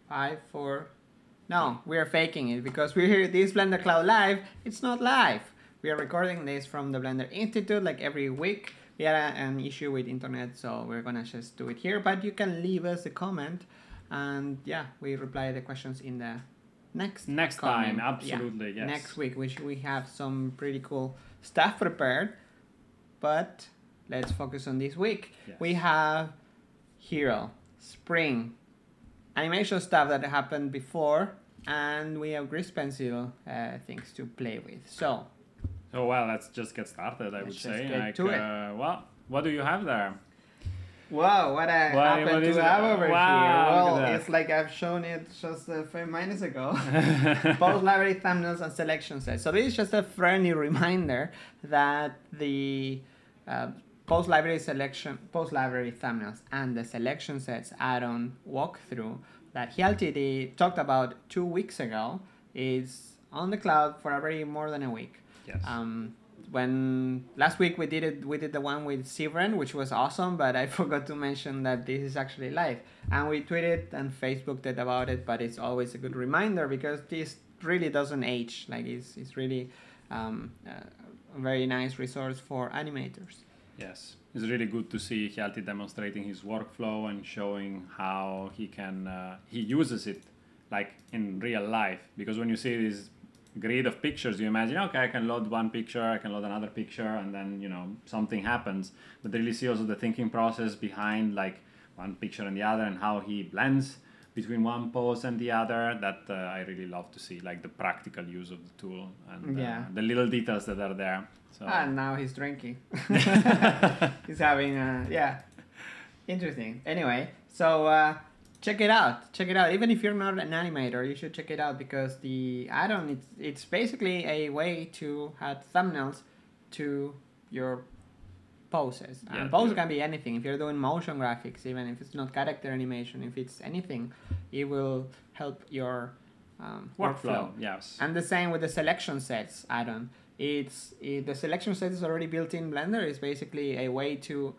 5, 4. No, we are faking it because we're here. This Blender Cloud Live. It's not live. We are recording this from the Blender Institute like every week. We had an issue with internet, so we're gonna just do it here. But you can leave us a comment, and yeah, we reply the questions in the next time. Absolutely, yes. Next week, which we have some pretty cool stuff prepared. But let's focus on this week. Yes. We have Hero, Spring, animation stuff that happened before, and we have Grease Pencil things to play with. So well, let's just get started. I would say. Get to it. Well, what do you have there? Wow, what I happen to have over here? Well, it's like I've shown it just a few minutes ago. Post library thumbnails and selection sets. So this is just a friendly reminder that the post library thumbnails and the selection sets add-on walkthrough that Hjalti talked about 2 weeks ago is on the cloud for already more than a week. Yes. When last week we did the one with Severin, which was awesome, but I forgot to mention that this is actually live. And we tweeted and Facebooked it about it, but it's always a good reminder because this really doesn't age. Like it's really a very nice resource for animators. Yes, it's really good to see Hjalti demonstrating his workflow and showing how he uses it like in real life. Because when you see this grid of pictures, you imagine, okay, I can load one picture, I can load another picture, and then something happens. But really see also the thinking process behind like one picture and the other, and how he blends between one pose and the other. That I really love to see, like the practical use of the tool and the little details that are there. So. And now he's drinking. He's having interesting. Anyway, so check it out. Even if you're not an animator, you should check it out because the add-on it's basically a way to add thumbnails to your poses. Yeah, and poses can be anything. If you're doing motion graphics, even if it's not character animation, if it's anything, it will help your workflow. Yes. And the same with the selection sets add-on. The selection set is already built in Blender. It's basically a way to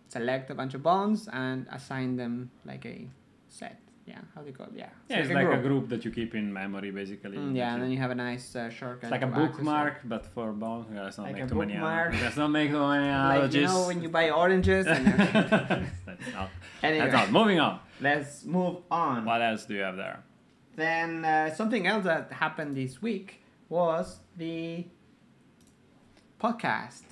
select a bunch of bones and assign them like a set. Yeah, how do you call it? Yeah, it's like a group that you keep in memory, basically. And then you have a nice shortcut. It's like a bookmark, but for bones. Let's not like make too many. Let's not make too many analogies. Like when you buy oranges. And That's not. Moving on. Let's move on. What else do you have there? Then something else that happened this week was the podcast.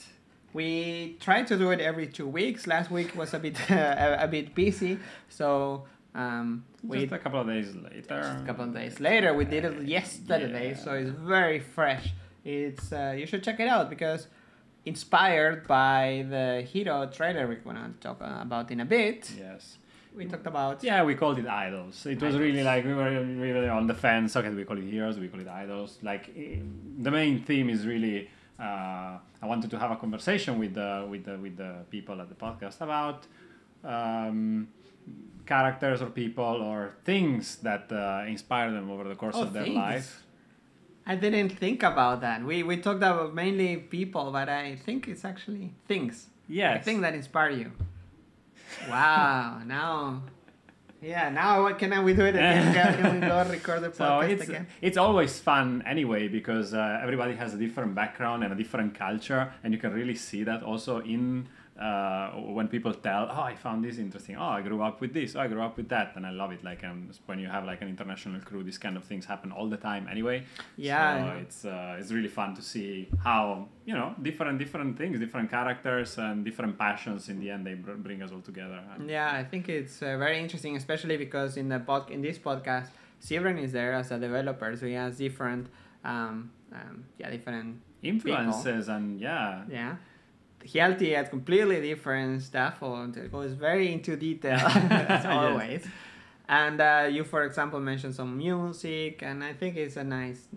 We try to do it every 2 weeks. Last week was a bit busy, so just a couple of days later. We did it yesterday, so it's very fresh. It's you should check it out because inspired by the Hero trailer we're gonna talk about in a bit. Yes. We talked about... Yeah, we called it Idols. It was really like we were on the fence. Okay, do we call it Heroes? Do we call it Idols? Like the main theme is really I wanted to have a conversation with the people at the podcast about characters or people or things that inspire them over the course of their life. I didn't think about that. We talked about mainly people, but I think it's actually things. Yes. I think that inspire you. Wow, now what can we do it again? Can we go record the podcast again? It's always fun anyway because everybody has a different background and a different culture, and you can really see that also in when people tell, oh, I found this interesting. Oh, I grew up with this. Oh, I grew up with that, and I love it. Like when you have like an international crew, these kind of things happen all the time anyway. Yeah. So it's really fun to see how different things, different characters, and different passions. In the end, they bring us all together. Yeah, I think it's very interesting, especially because in this podcast, Severin is there as a developer, so he has different different influences people. And yeah. Hjalti had completely different stuff. It goes very into detail as always. Yes. And you, for example, mentioned some music, and I think it's a nice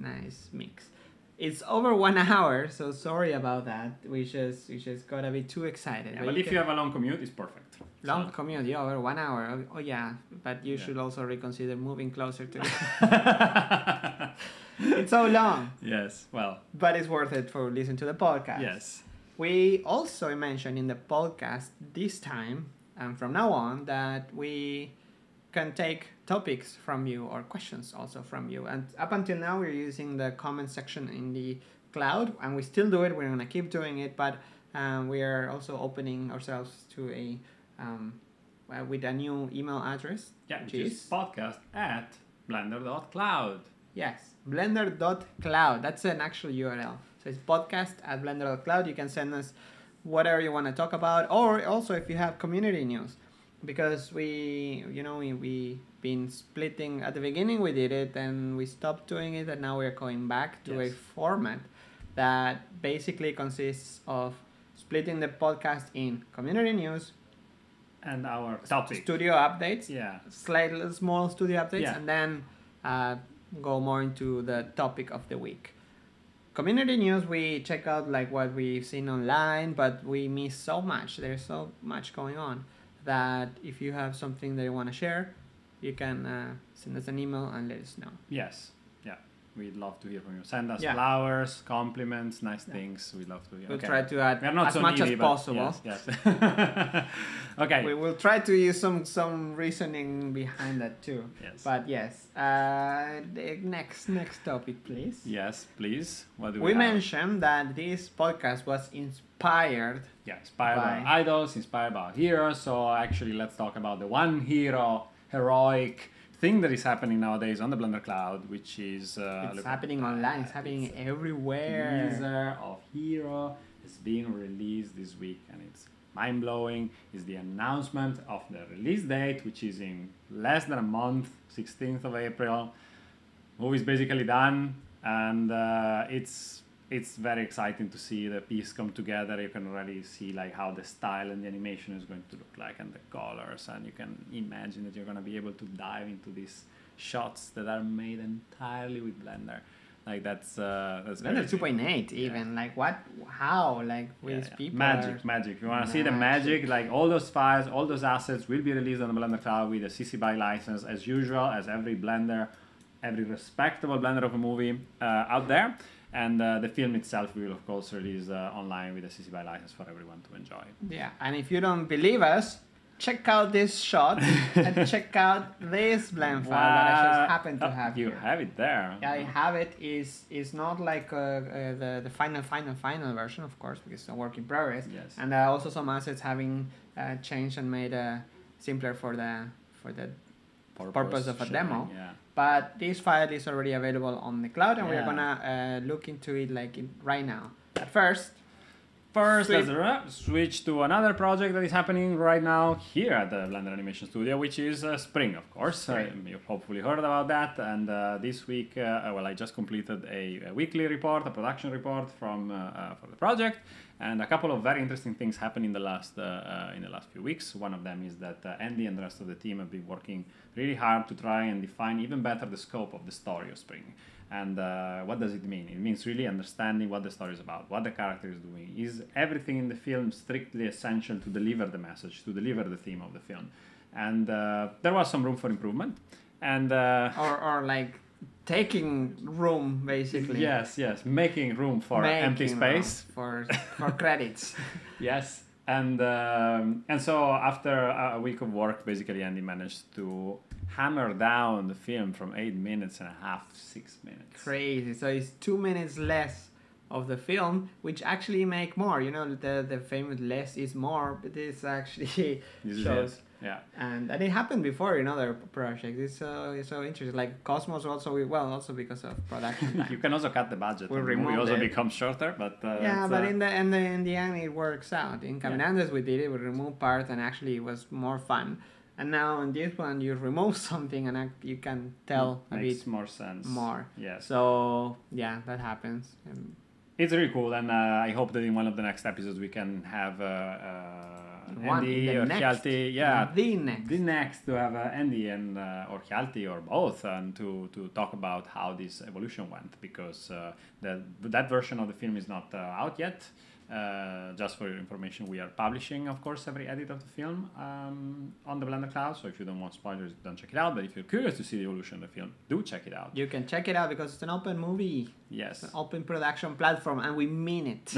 mix. It's over 1 hour, so sorry about that. We just got a bit too excited. Yeah, but if you have a long commute, it's perfect. Long commute, over 1 hour. Oh yeah, but you should also reconsider moving closer to it. It's so long. Yes, well. But it's worth it for listening to the podcast. Yes. We also mentioned in the podcast this time, and from now on, that we can take topics from you or questions also from you. And up until now, we're using the comment section in the cloud, and we still do it. We're going to keep doing it, but we are also opening ourselves to a with a new email address. Yeah, which is podcast@blender.cloud. Yes, blender.cloud. That's an actual URL. So it's podcast@blender.cloud. You can send us whatever you want to talk about, or also if you have community news, because we been splitting at the beginning. We did it and we stopped doing it, and now we're going back to a format that basically consists of splitting the podcast in community news and our topic studio updates, slightly small studio updates, and then go more into the topic of the week. Community news, we check out like what we've seen online, but we miss so much. There's so much going on that if you have something that you want to share, you can send us an email and let us know. Yes. We'd love to hear from you. Send us flowers, compliments, nice things. We'd love to hear. We'll try to add as much as possible. Yes. Okay. We will try to use some reasoning behind that too. Yes. But yes, the next topic, please. Yes, please. What do we mentioned that this podcast was inspired. Yeah, inspired by idols, inspired by heroes. So actually, let's talk about the one heroic thing that is happening nowadays on the Blender Cloud, which is it's happening online. It's happening everywhere. Teaser of Hero is being released this week, and it's mind-blowing. It's the announcement of the release date, which is in less than a month, 16th of April. Movie is basically done, and it's very exciting to see the piece come together. You can already see like how the style and the animation is going to look like, and the colors, and you can imagine that you're going to be able to dive into these shots that are made entirely with Blender. Like that's Blender 2.8 even. Like what? How? Like with people? Magic. You want to see the magic? Like all those files, all those assets will be released on the Blender Cloud with a CC BY license as usual, as every respectable Blender of a movie out there. And the film itself will, of course, release online with a CC BY license for everyone to enjoy. Yeah, and if you don't believe us, check out this shot and check out this blend file that I just happen to have You here. have it there. Yeah, I have it. Is not like the final version, of course, because it's a work in progress. Yes. And also some assets having changed and made simpler for the purpose of a demo. Yeah. But this file is already available on the cloud, and we're gonna look into it right now. But first, let's switch to another project that is happening right now here at the Blender Animation Studio, which is Spring, of course. You've hopefully heard about that. And this week, I just completed a weekly report, a production report for the project. And a couple of very interesting things happened in the last few weeks. One of them is that Andy and the rest of the team have been working really hard to try and define even better the scope of the story of Spring. And what does it mean? It means really understanding what the story is about, what the character is doing. Is everything in the film strictly essential to deliver the message, to deliver the theme of the film? And there was some room for improvement. And or like taking room, basically. Yes, making room for empty space. For credits. Yes. And so after a week of work, basically Andy managed to hammer down the film from 8.5 minutes to 6 minutes. Crazy. So it's 2 minutes less of the film, which actually make more. You know, the famous less is more, but this actually shows. Yeah. And it happened before in other projects. It's so interesting. Like Cosmos also because of production time. You can also cut the budget. We also become shorter, but but in the end it works out. In Caminandes we did it. We removed parts, and actually it was more fun. And now in this one you remove something, and you can tell a bit more sense. More. Yes. So yeah, that happens. It's really cool, and I hope that in one of the next episodes we can have Andy or Hjalti, the next to have Andy and or Hjalti or both, and to talk about how this evolution went, because that version of the film is not out yet. Just for your information, we are publishing, of course, every edit of the film on the Blender Cloud. So if you don't want spoilers, don't check it out. But if you're curious to see the evolution of the film, do check it out. You can check it out because it's an open movie. Yes. It's an open production platform, and we mean it.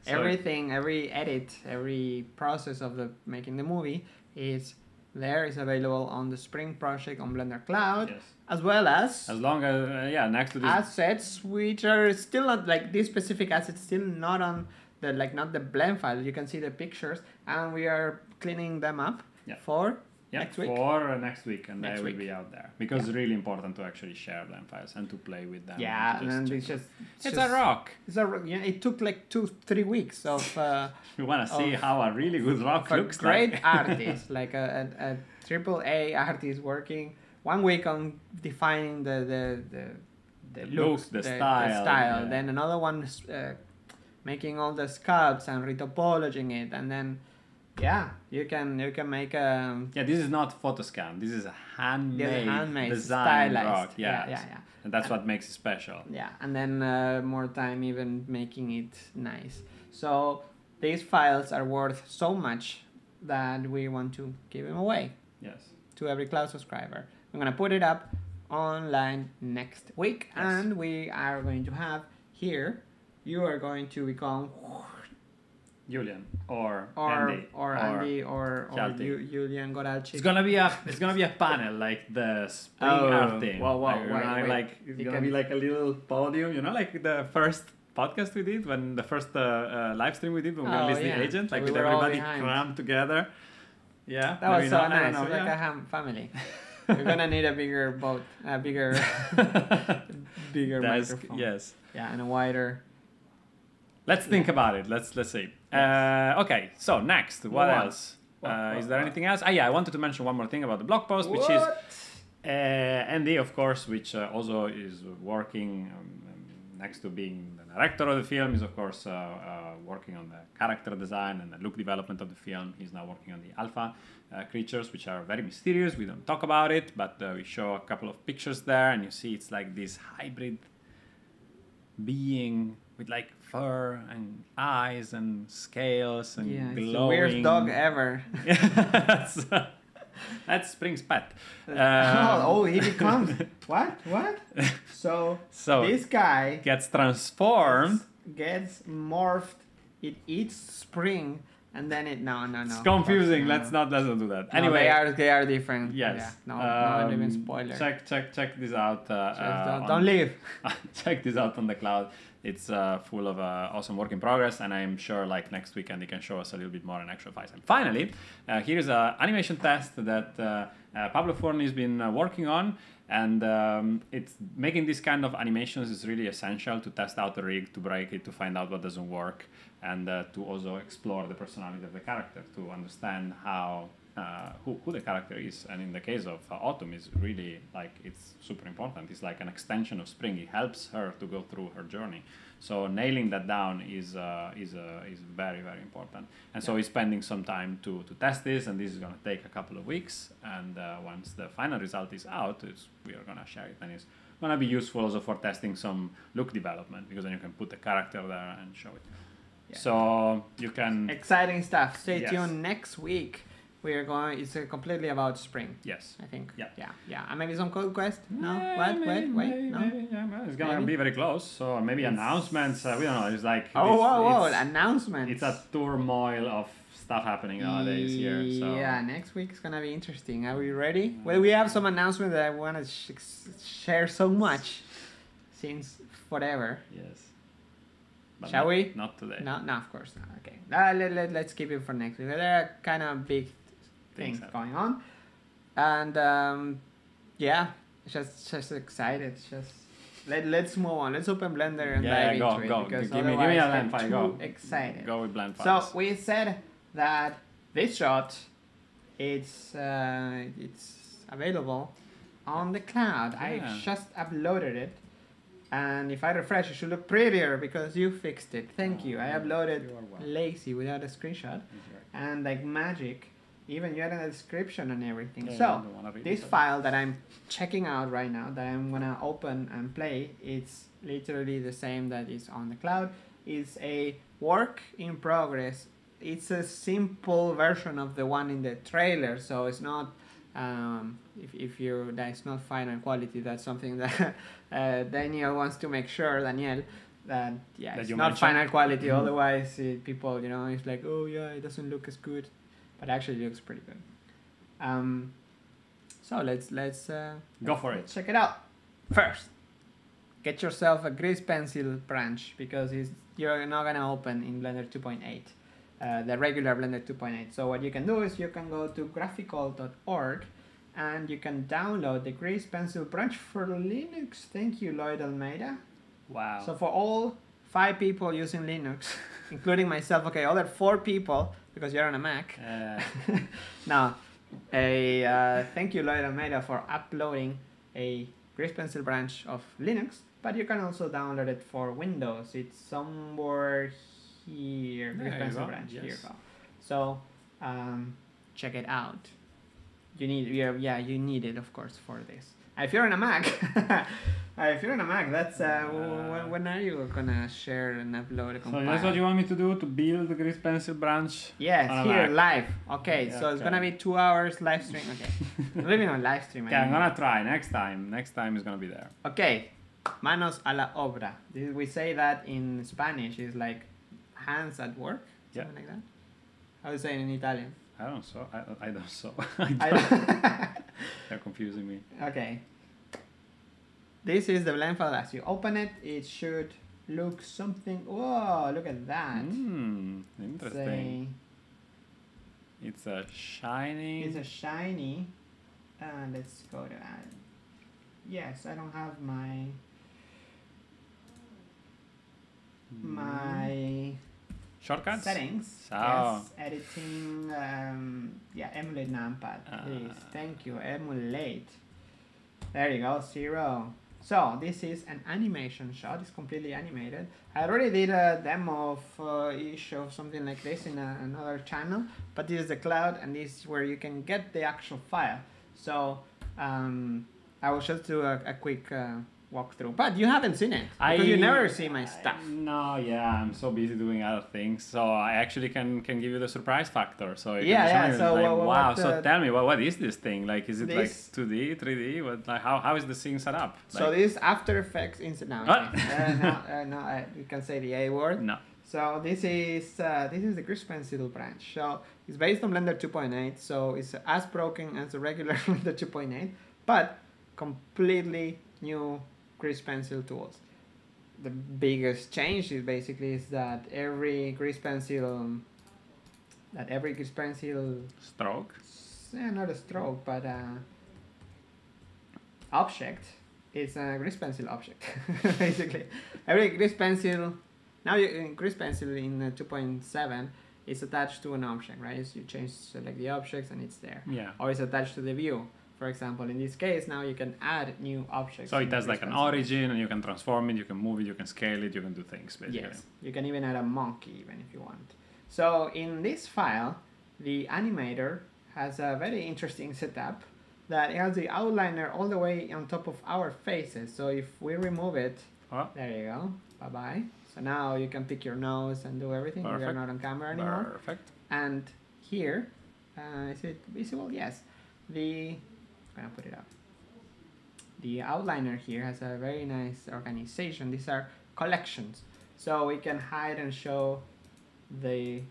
Everything, every edit, every process of making the movie is there is available on the Spring project on Blender Cloud, Yes. as well as Long as next to this assets which are still not like this specific asset still not on the not the blend file. You can see the pictures, and we are cleaning them up for next week. For next week, and they will be out there because it's really important to actually share blend files and to play with them. Yeah, and it's a rock. It took like 2-3 weeks of. You want to see how a really good rock looks great like. artist, like a AAA artist working 1 week on defining the looks, the style. Then another one making all the sculpts and retopologing it, and then you can make a this is not photoscan. This is a handmade design stylized rock. Yeah. And that's what makes it special. Yeah, and then more time even making it nice. So these files are worth so much that we want to give them away. Yes. To every cloud subscriber. I'm gonna put it up online next week, and we are going to have here. You are going to become Julian or Andy or Julian Goralczyk. It's gonna be a panel like the spring art thing. It's gonna be like a little podium, like the first podcast we did, when the first live stream we did when we released the agent, like with everybody crammed together. Yeah, that was so nice. Like a family. We're gonna need a bigger boat, a bigger microphone. Yes. Yeah, and a wider. Let's think about it. Let's see. Okay, so next, what else? Is there anything else? I wanted to mention one more thing about the blog post, which is Andy, of course, which also is working next to being the director of the film, is of course working on the character design and the look development of the film. He's now working on the alpha creatures, which are very mysterious. We don't talk about it, but we show a couple of pictures there, and you see it's like this hybrid being with like fur and eyes and scales and glowing. It's the weirdest dog ever. That's Spring's pet. He becomes what? So this guy gets transformed, gets morphed. It eats Spring, and then it no. It's confusing. Let's not do that. No, anyway, they are different. Yes. Yeah. No even spoiler. Check this out. Don't leave. Check this out on the cloud. It's full of awesome work in progress, and I'm sure like next weekend he can show us a little bit more in actual files. And finally, here's an animation test that Pablo Forni has been working on, and it's making this kind of animations is really essential to test out the rig, to break it, to find out what doesn't work, and to also explore the personality of the character, to understand how who the character is. And in the case of Autumn, is really like it's super important. It's like an extension of Spring. It helps her to go through her journey. So nailing that down is very, very important. And so he's spending some time to test this, and this is going to take a couple of weeks. And once the final result is out, we are going to share it, and it's going to be useful also for testing some look development, because then you can put the character there and show it. Yeah. So you can... Exciting stuff. Stay tuned next week. We are going. It's completely about Spring. Yes. I think. Yeah. And maybe some Code Quest. No. Wait. No. Maybe, it's gonna be very close. So maybe announcements. We don't know. It's like. Whoa! Announcements. It's a turmoil of stuff happening nowadays here. So. Yeah. Next week is gonna be interesting. Are we ready? Well, we have some announcements that I want to share so much since forever. Yes. But shall we? Not today. No, of course not. Okay. Let's keep it for next week. There are kind of big things going on, and just excited. Let's move on. Let's open Blender and dive into it, because give me a blend file. Go. Excited. Go with blend files. So we said that this shot, it's available on the cloud. Yeah. I just uploaded it. And if I refresh, it should look prettier because you fixed it. Thank you. I uploaded lazy without a screenshot. And like magic, even you added a description and everything. Yeah, so this file that I'm checking out right now, that I'm gonna open and play, it's literally the same that is on the cloud. It's a work in progress. It's a simple version of the one in the trailer, so it's not that's not final quality. That's something that Daniel wants to make sure, that it's not final quality. Mm-hmm. Otherwise people, it's like, oh yeah, it doesn't look as good, but actually it looks pretty good. So let's go for it. Check it out. First, get yourself a grease pencil branch because you're not gonna open in Blender 2.8, the regular Blender 2.8. So what you can do is you can go to graphical.org and you can download the grease pencil branch for Linux. Thank you, Lloyd Almeida. Wow. So for all 5 people using Linux, including myself, okay, other 4 people because you're on a Mac. Now, thank you, Lloyd Almeida, for uploading a grease pencil branch of Linux, but you can also download it for Windows. It's somewhere here, grease pencil branch. Yes. Here you go. So check it out. You need it, of course, for this. If you're on a Mac, that's when are you gonna share and upload a compile? So that's what you want me to do, to build the grease pencil branch? Yes, here, live. Okay, so it's gonna be 2 hours live stream. Okay, maybe not live stream. Okay, I'm gonna try next time. Next time is gonna be there. Okay, manos a la obra. We say that in Spanish. It's like hands at work, something like that. How do you say it in Italian? I don't so. I don't so. They're confusing me. Okay. This is the blend file. As you open it, it should look something. Whoa! Look at that. Interesting. It's a shiny. It's a shiny. Let's go to add. Yes, I don't have my shortcuts settings. So. Yes, editing. Emulate numpad, please. Thank you. Emulate. There you go. 0. So this is an animation shot. It's completely animated. I already did a demo of each of something like this in another channel, but this is the cloud, and this is where you can get the actual file. So I will just do a quick walkthrough, but you haven't seen it because you never see my stuff. No, I'm so busy doing other things, so I actually can give you the surprise factor. So So like, wow. So tell me, what is this thing? Like, is it like 2D, 3D? What? Like, how is the scene set up? Like, so this After Effects instant. No, you can say the A word. No. So this is the grease pencil branch. So it's based on Blender 2.8. So it's as broken as the regular Blender 2.8, but completely new grease pencil tools. The biggest change is that every grease pencil stroke. Not a stroke, but object is a grease pencil object. Basically, every grease pencil grease pencil in 2.7 is attached to an object, right? So you select the objects and it's there. Yeah. Or it's attached to the view. For example, in this case, now you can add new objects. So it has like an origin, and you can transform it, you can move it, you can scale it, you can do things, basically. Yes, you can even add a monkey, even if you want. So in this file, the animator has a very interesting setup that it has the outliner all the way on top of our faces. So if we remove it, there you go, bye-bye. So now you can pick your nose and do everything. Perfect. We are not on camera anymore. Perfect. And here, is it visible? Yes. I'm gonna put it up. The outliner here has a very nice organization. These are collections, so we can hide and show the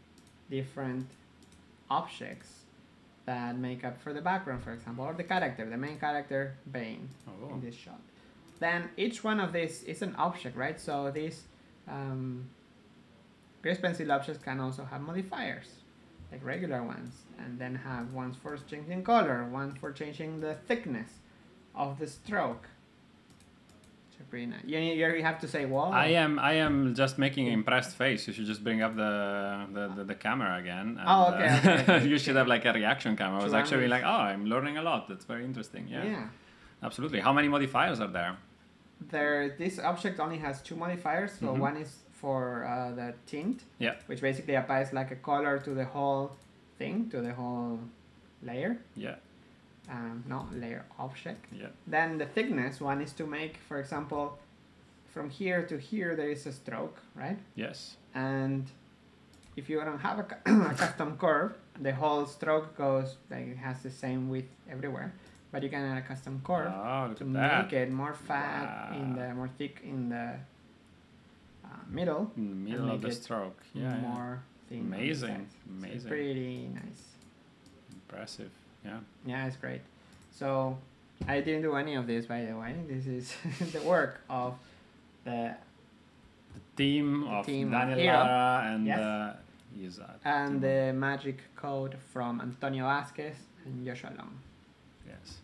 different objects that make up for the background, for example, or the main character, Bane, in this shot. Then each one of these is an object, right? So these grease pencil objects can also have modifiers, like regular ones, and then have ones for changing color, one for changing the thickness of the stroke. So pretty nice. You have to say, "Whoa!" I am just making an impressed face. You should just bring up the camera again. And, okay. You should have like a reaction camera. I was actually like, I'm learning a lot. That's very interesting. Yeah. Absolutely. How many modifiers are there? This object only has 2 modifiers. So one is for the tint, which basically applies like a color to the whole thing, to the whole layer. Yeah. Layer object. Yeah. Then the thickness one is to make, for example, from here to here there is a stroke, right? Yes. And if you don't have a custom curve, the whole stroke goes like it has the same width everywhere. But you can add a custom curve to make it more fat more thick in the middle. In the middle of the stroke. More thin. Amazing. So pretty nice. Impressive. Yeah. Yeah, it's great. So I didn't do any of this, by the way. This is the work of the team of team Daniel Hero. Lara and Yes. Izzat. And the magic code from Antonio Vasquez and Joshua Long. Yes.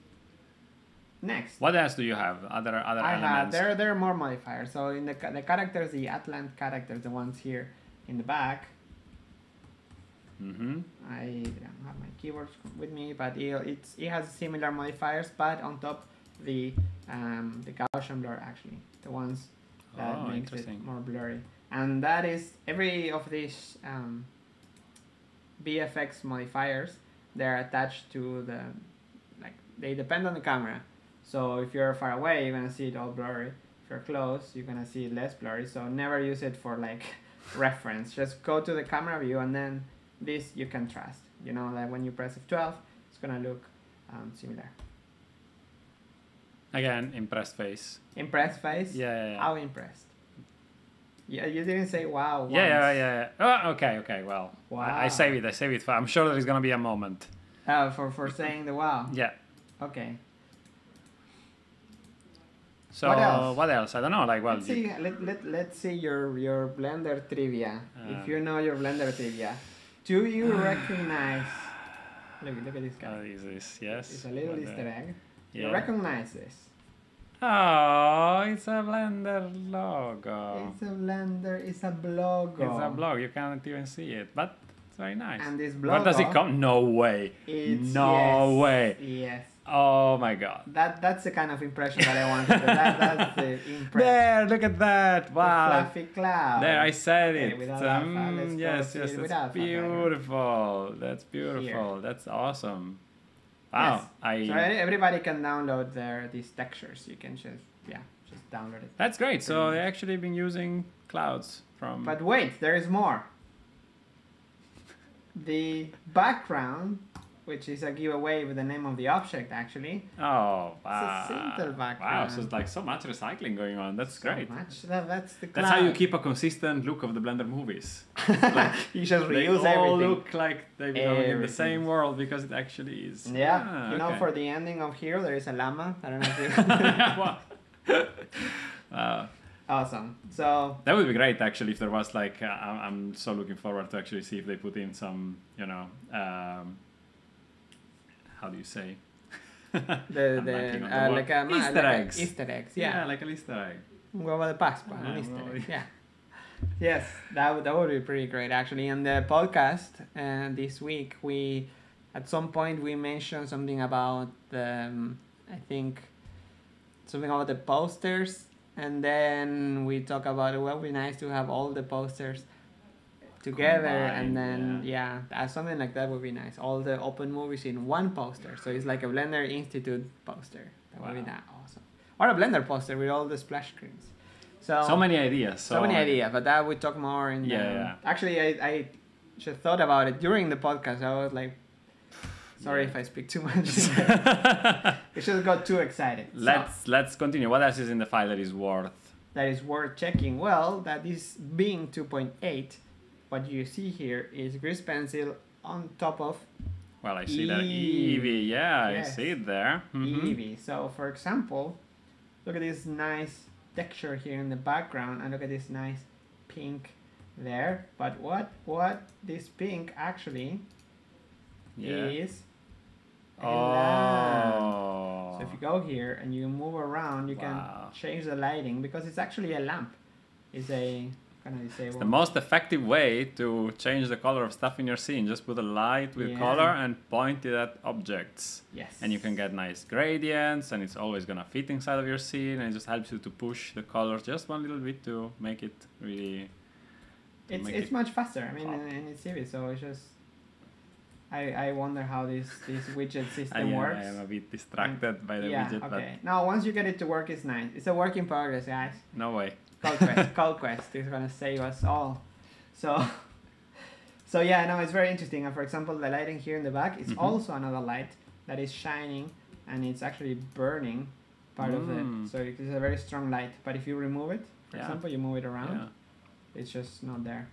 Next. What else do you have? Other elements? There are more modifiers. So in the characters, the Atlant characters, the ones here in the back. Mm-hmm. I don't have my keywords with me, but it has similar modifiers, but on top the Gaussian blur, actually, the ones that makes it more blurry. And that is every of these VFX modifiers. They're attached to the they depend on the camera. So if you're far away, you're gonna see it all blurry. If you're close, you're gonna see it less blurry. So never use it for reference. Just go to the camera view, and then this you can trust. You know, like when you press F12, it's gonna look similar. Again, impressed face. Impressed face? Yeah. How impressed? Yeah, you didn't say wow once. Yeah. Oh, okay. Well, Wow. I save it. I'm sure there's gonna be a moment. For saying the wow. Yeah. Okay. So What else? I don't know. Let's see your Blender trivia. If you know your Blender trivia, do you recognize? Look at this guy. Is this yes? It's a little Easter egg. Yeah. You recognize this? Oh, it's a Blender logo. It's a Blender. It's a logo. It's a blog. You can't even see it, but it's very nice. And this Where does it come? No way. No way. Yes. Oh my god. That's the kind of impression that I wanted. That's the impression. There, look at that. Wow. The fluffy cloud. There, I said Okay, it. without alpha. Let's go Yes, see yes, it that's without alpha. beautiful. That's beautiful. Here. That's awesome. Wow. Yes. So everybody can download these textures. You can just download it. That's great. So they actually been using clouds from. But wait, there is more. The background, which is a giveaway with the name of the object, actually. Oh, wow. It's a simple background. Wow, so it's like so much recycling going on. That's great. Much. That's the cloud. That's how you keep a consistent look of the Blender movies. You just They reuse all everything. look like they belong in the same world because it actually is. Yeah. Ah, you know, okay. for the ending of Hero, there is a llama. I don't know if you... Wow. Awesome. So That would be great actually if there was I'm so looking forward to actually see if they put in some, how do you say? Easter eggs. Easter eggs, yeah. Like an Easter egg. Un huevo de Pascua, an Easter egg, yeah. Yes, that would be pretty great actually. In the podcast this week, at some point we mentioned something about I think something about the posters, and then we talk about it would be nice to have all the posters together, and then something like that would be nice. All the open movies in one poster, so it's like a Blender Institute poster. That would be that awesome. Or a Blender poster with all the splash screens. So many ideas. So many ideas, but that we talk more in. Actually, I just thought about it during the podcast. I was like, sorry if I speak too much. We should got too excited. Let's continue. What else is in the file that is worth checking? Well, that is being 2.8. What you see here is Grease Pencil on top of. Well, I see that Eevee. Yeah, yes. I see it there. Mm-hmm. Eevee. So, for example, look at this nice texture here in the background, and look at this nice pink there. But what this pink actually is. Oh. So if you go here and you move around, you can change the lighting because it's actually a lamp. It's a It's the most effective way to change the color of stuff in your scene. Just put a light with color and point it at objects. Yes. And you can get nice gradients, and it's always gonna fit inside of your scene, and it just helps you to push the color just one little bit to make it really. It's much faster. I mean, and it's easy. So it's just. I wonder how this widget system works. I am a bit distracted by the widget. Okay. Now, once you get it to work, it's nice. It's a work in progress, guys. No way. ColdQuest is gonna save us all. So yeah, no, it's very interesting. And for example, the lighting here in the back is also another light that is shining, and it's actually burning part of it. So it is a very strong light. But if you remove it, for example, you move it around, it's just not there.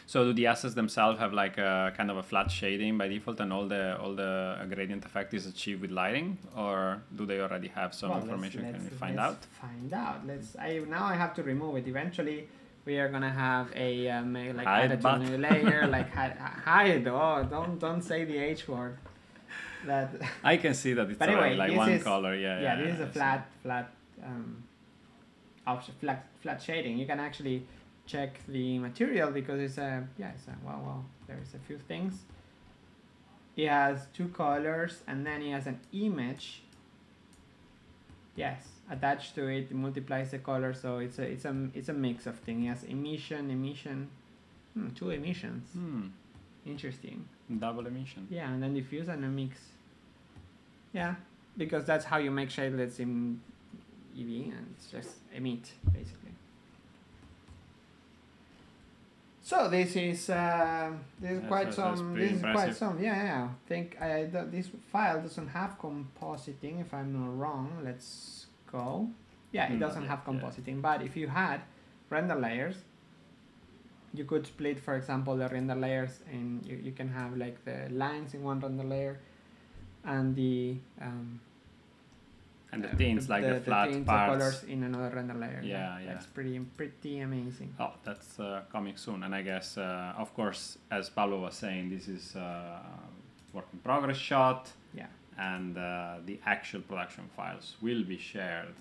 So do the assets themselves have like a kind of a flat shading by default, and all the gradient effect is achieved with lighting, or do they already have some information? Can we find out? Find out. Now I have to remove it. Eventually, we are gonna have a like hide add a new layer, like hide. Oh, don't say the H word. That I can see that it's but anyway, like one color. Yeah. This is a flat option, flat shading. You can actually check the material because it's a well there's a few things. It has two colors and then it has an image. Yes, attached to it, multiplies the color, so it's a mix of things. It has emission, two emissions. Interesting. Double emission. Yeah, and then diffuse and a mix. Yeah, because that's how you make shadelets in Eevee, and it's just emit basically. So this is quite some. Yeah. I think this file doesn't have compositing, if I'm not wrong. Let's go. Yeah, it doesn't have compositing, but if you had render layers, you could split, for example, the render layers, and you can have like the lines in one render layer, and the tints, like the flat tints parts, or colors in another render layer. Yeah. That's pretty amazing. Oh, that's coming soon. And I guess, of course, as Pablo was saying, this is work in progress shot. Yeah. And the actual production files will be shared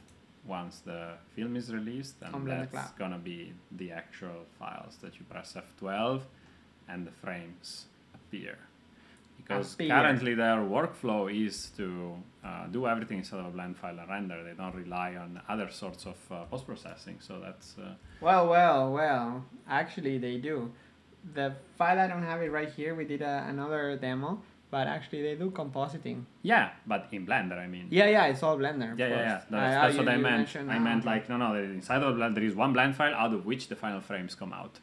once the film is released, and that's gonna be the actual files that you press F12 and the frames appear. Because currently their workflow is to do everything inside of a blend file and render. They don't rely on other sorts of post-processing. So that's... Well, actually they do. The file, I don't have it right here. We did another demo, but actually they do compositing. Yeah, but in Blender, I mean. Yeah, it's all Blender. Yeah. That's what I meant. I meant like, no, inside of Blender there is one blend file out of which the final frames come out.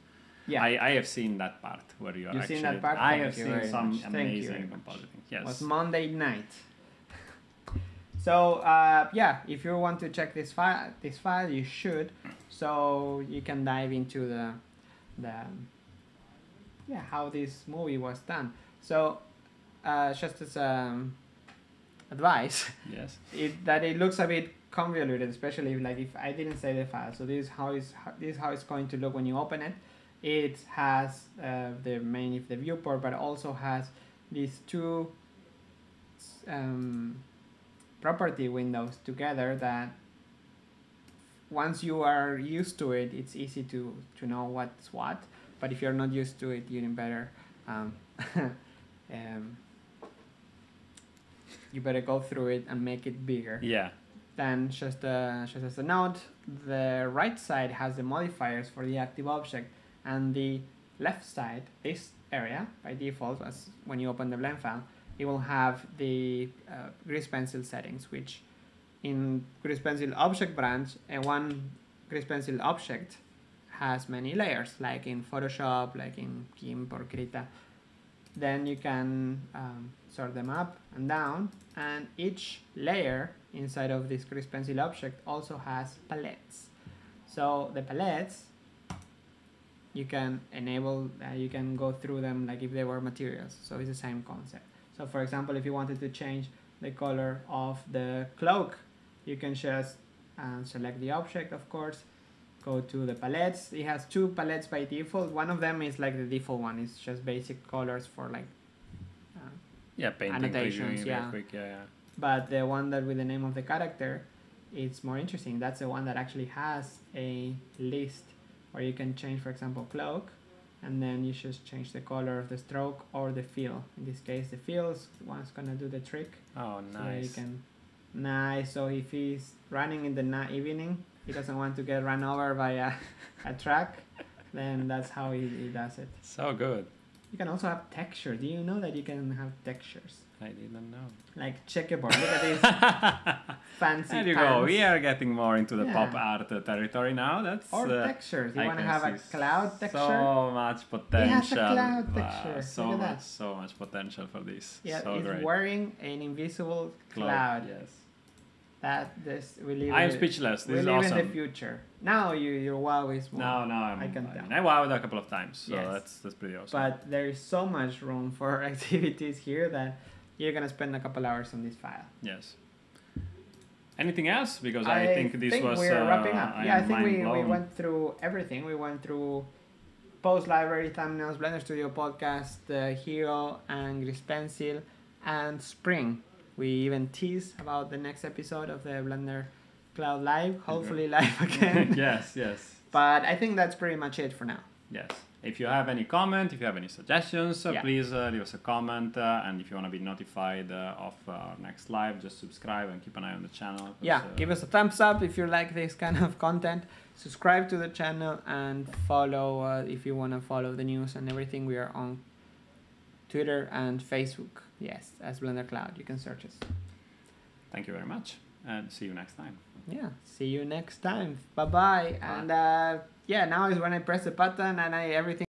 Yeah, I have seen that part where you are actually. Seen that part? I have seen some amazing compositing. Yes. It was Monday night. So if you want to check this file, you should. So you can dive into the how this movie was done. So just as advice, yes, it looks a bit convoluted, especially if I didn't save the file. So this is how it's going to look when you open it. It has the viewport, but also has these two property windows together that once you are used to it, it's easy to know what's what. But if you're not used to it, you better you better go through it and make it bigger. Yeah. Then just as a note, the right side has the modifiers for the active object. And the left side, this area, by default, as when you open the blend file, it will have the Grease Pencil settings, which in Grease Pencil object branch, one Grease Pencil object has many layers, like in Photoshop, like in GIMP or Krita. Then you can sort them up and down, and each layer inside of this Grease Pencil object also has palettes. So the palettes, you can enable, you can go through them like if they were materials. So it's the same concept. So for example, if you wanted to change the color of the cloak, you can just select the object, of course, go to the palettes. It has two palettes by default. One of them is like the default one. It's just basic colors for like painting, annotations. Quick, But the one that with the name of the character, it's more interesting. That's the one that actually has a list where you can change, for example, cloak, and then you just change the color of the stroke or the fill. In this case, the fill's one's gonna do the trick. Oh, nice. So nice. So if he's running in the evening, he doesn't want to get run over by a truck, then that's how he does it. So good. You can also have texture. Do you know that you can have textures? I didn't know. Like checkerboard. Look at this fancy. There you go. We are getting more into the pop art territory now. That's textures. You want to have a cloud texture? So much potential. It has a cloud texture. So much potential for this. Yeah, so it's great. wearing an invisible cloud. Yes. I am speechless. This is awesome. We live in the future. Now your wow is more. Now I can tell. I wowed a couple of times, so yes. that's pretty awesome. But there is so much room for activities here that you're gonna spend a couple hours on this file. Yes. Anything else? Because I think this was. We're wrapping up. Yeah, I think we went through everything. We went through Pose Library, thumbnails, Blender Studio Podcast, Hero, and Grease Pencil, and Spring. We even tease about the next episode of the Blender Cloud Live, hopefully live again. Yes. But I think that's pretty much it for now. Yes. If you have any comment, if you have any suggestions, please leave us a comment. And if you want to be notified of our next live, just subscribe and keep an eye on the channel. Yeah, give us a thumbs up if you like this kind of content. Subscribe to the channel and follow if you want to follow the news and everything. We are on Twitter and Facebook. Yes, as Blender Cloud. You can search us. Thank you very much, and see you next time. Yeah, see you next time. Bye-bye. And now is when I press the button and everything